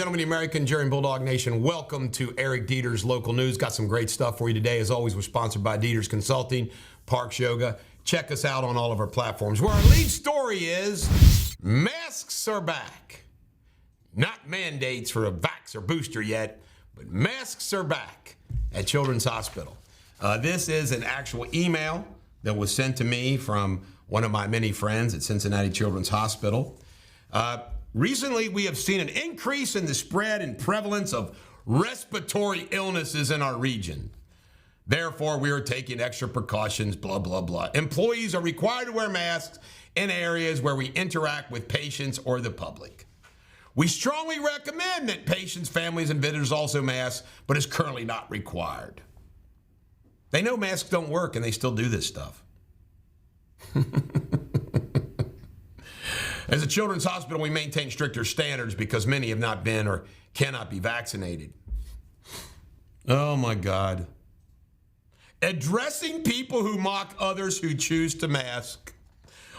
gentlemen, the American Jerry and Bulldog Nation, welcome to Eric Deters Local News. Got some great stuff for you today. As always, we're sponsored by Deters Consulting, Parks Yoga. Check us out on all of our platforms. Where our lead story is, masks are back. Not mandates for a vax or booster yet, but masks are back at Children's Hospital. This is an actual email that was sent to me from one of my many friends at Cincinnati Children's Hospital. Recently, we have seen an increase in the spread and prevalence of respiratory illnesses in our region. Therefore, we are taking extra precautions, blah, blah, blah. Employees are required to wear masks in areas where we interact with patients or the public. We strongly recommend that patients, families, and visitors also mask, but it's currently not required. They know masks don't work, and they still do this stuff. As a children's hospital, we maintain stricter standards because many have not been or cannot be vaccinated. Oh, my God. Addressing people who mock others who choose to mask.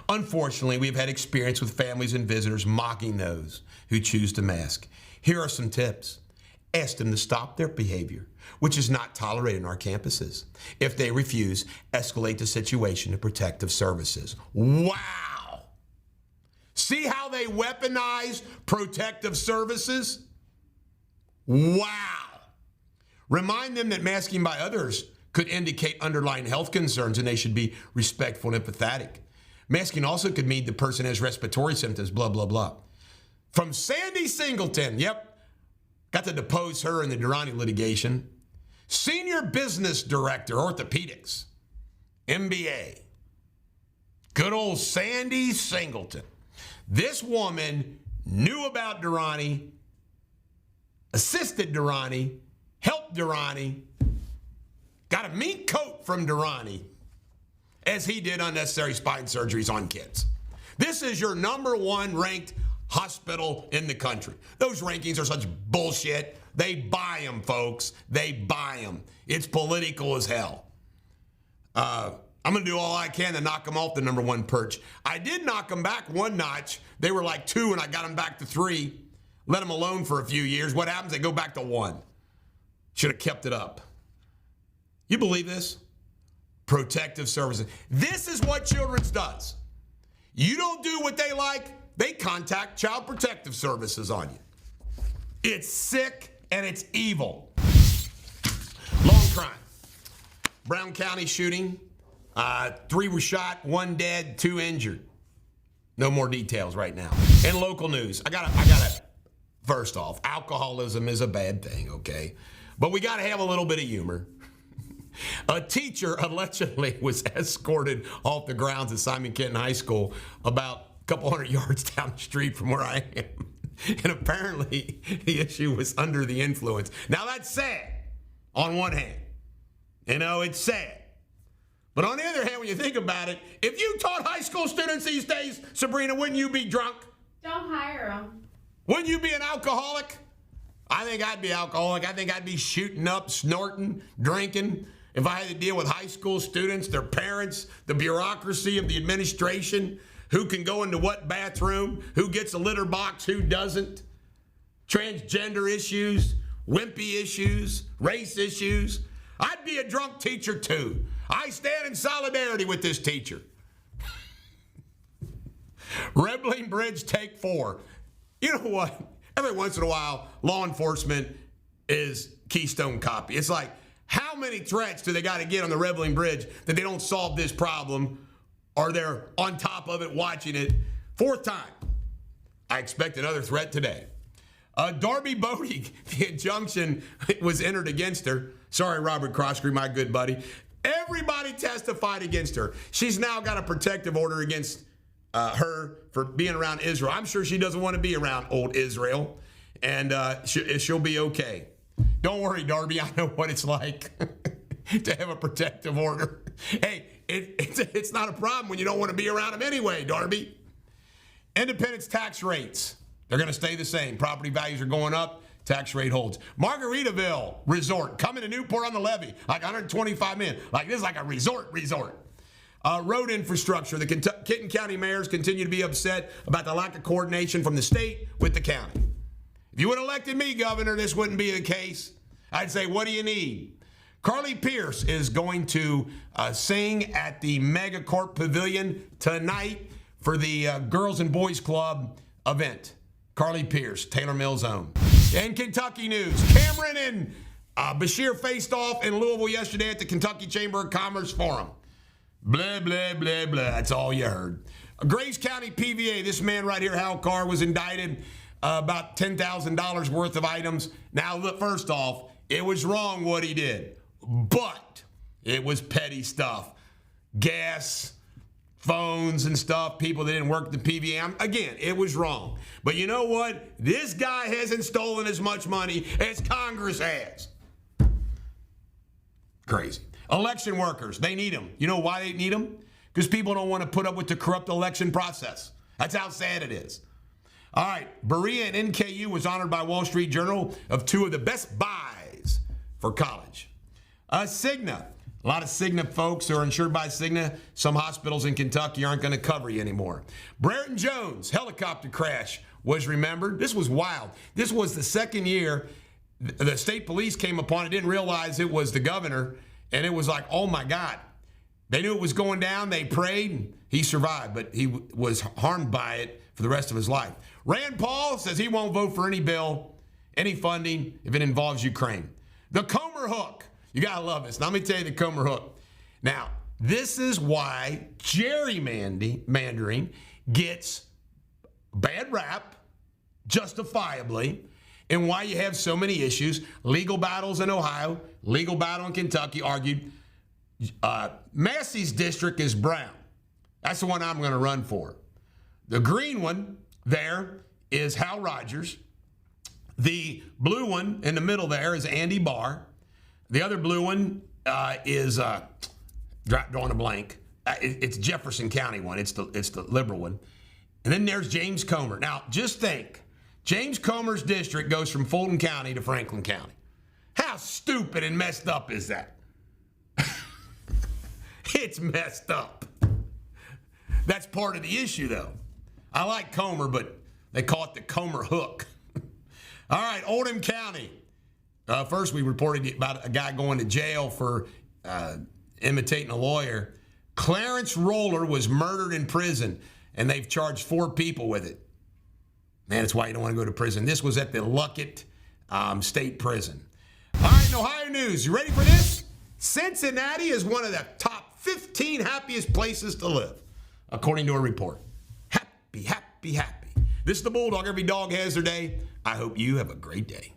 Unfortunately, we've had experience with families and visitors mocking those who choose to mask. Here are some tips. Ask them to stop their behavior, which is not tolerated on our campuses. If they refuse, escalate the situation to protective services. Wow! See how they weaponize protective services? Wow. Remind them that masking by others could indicate underlying health concerns and they should be respectful and empathetic. Masking also could mean the person has respiratory symptoms, blah, blah, blah. From Sandy Singleton, yep, got to depose her in the Durrani litigation. Senior Business Director, Orthopedics, MBA. Good old Sandy Singleton. This woman knew about Durrani, assisted Durrani, helped Durrani, got a meat coat from Durrani as he did unnecessary spine surgeries on kids. This is your #1 ranked hospital in the country. Those rankings are such bullshit. They buy them, folks. They buy them. It's political as hell. I'm going to do all I can to knock them off the #1 perch. I did knock them back one notch. They were like 2, and I got them back to 3. Let them alone for a few years. What happens? They go back to 1. Should have kept it up. You believe this? Protective services. This is what Children's does. You don't do what they like, they contact Child Protective Services on you. It's sick and it's evil. Long crime. Brown County shooting. 3 were shot, 1 dead, 2 injured. No more details right now. In local news, I gotta, first off, alcoholism is a bad thing, okay? But we gotta have a little bit of humor. A teacher allegedly was escorted off the grounds at Simon Kenton High School about a couple hundred yards down the street from where I am. And apparently the issue was under the influence. Now that's sad on one hand. You know, it's sad. But on the other hand, when you think about it, if you taught high school students these days, Sabrina, wouldn't you be drunk? Don't hire them. Wouldn't you be an alcoholic? I think I'd be alcoholic. I think I'd be shooting up, snorting, drinking. If I had to deal with high school students, their parents, the bureaucracy of the administration, who can go into what bathroom, who gets a litter box, who doesn't, transgender issues, wimpy issues, race issues. I'd be a drunk teacher too. I stand in solidarity with this teacher. Roebling Bridge, take 4. You know what? Every once in a while, law enforcement is Keystone Copy. It's like, how many threats do they got to get on the Roebling Bridge that they don't solve this problem, or they're on top of it watching it? 4th time. I expect another threat today. Darby Bodie, the injunction was entered against her. Sorry, Robert Crossgreen, my good buddy. Everybody testified against her. She's now got a protective order against her for being around Israel. I'm sure she doesn't want to be around old Israel, and she'll be okay. Don't worry, Darby. I know what it's like to have a protective order. Hey, it's not a problem when you don't want to be around them anyway, Darby. Independence tax rates. They're going to stay the same. Property values are going up. Tax rate holds. Margaritaville Resort coming to Newport on the Levee. Like 125 million. Like this is like a resort. Road infrastructure. The Kenton County mayors continue to be upset about the lack of coordination from the state with the county. If you would have elected me governor, this wouldn't be the case. I'd say, what do you need? Pearce is going to sing at the Mega Corp Pavilion tonight for the Girls and Boys Club event. Pearce, Taylor Mill's own. In Kentucky news, Cameron and Bashir faced off in Louisville yesterday at the Kentucky Chamber of Commerce Forum. Blah, blah, blah, blah. That's all you heard. Grace County PVA, this man right here, Hal Carr, was indicted about $10,000 worth of items. Now, look, first off, it was wrong what he did, but it was petty stuff. Gas, phones and stuff, people that didn't work at the PVA. Again, it was wrong. But you know what? This guy hasn't stolen as much money as Congress has. Crazy. Election workers, they need them. You know why they need them? Because people don't want to put up with the corrupt election process. That's how sad it is. All right, Berea and NKU was honored by Wall Street Journal of two of the best buys for college. Cigna. A lot of Cigna folks who are insured by Cigna. Some hospitals in Kentucky aren't going to cover you anymore. Brereton Jones, helicopter crash was remembered. This was wild. This was the second year the state police came upon it, didn't realize it was the governor, and it was like, oh my God. They knew it was going down. They prayed. He survived, but he was harmed by it for the rest of his life. Rand Paul says he won't vote for any bill, any funding, if it involves Ukraine. The Comer hook. You got to love this. Now, let me tell you the Comer hook. Now, this is why gerrymandering gets bad rap, justifiably, and why you have so many issues. Legal battles in Ohio, legal battle in Kentucky argued. Massey's district is brown. That's the one I'm going to run for. The green one there is Hal Rogers. The blue one in the middle there is Andy Barr. The other blue one is drawing a blank. It's Jefferson County one. It's the liberal one. And then there's James Comer. Now, just think. James Comer's district goes from Fulton County to Franklin County. How stupid and messed up is that? It's messed up. That's part of the issue, though. I like Comer, but they call it the Comer hook. All right, Oldham County. First, we reported about a guy going to jail for imitating a lawyer. Clarence Roller was murdered in prison, and they've charged 4 people with it. Man, that's why you don't want to go to prison. This was at the Luckett State Prison. All right, in Ohio news, you ready for this? Cincinnati is one of the top 15 happiest places to live, according to a report. Happy, happy, happy. This is the Bulldog. Every dog has their day. I hope you have a great day.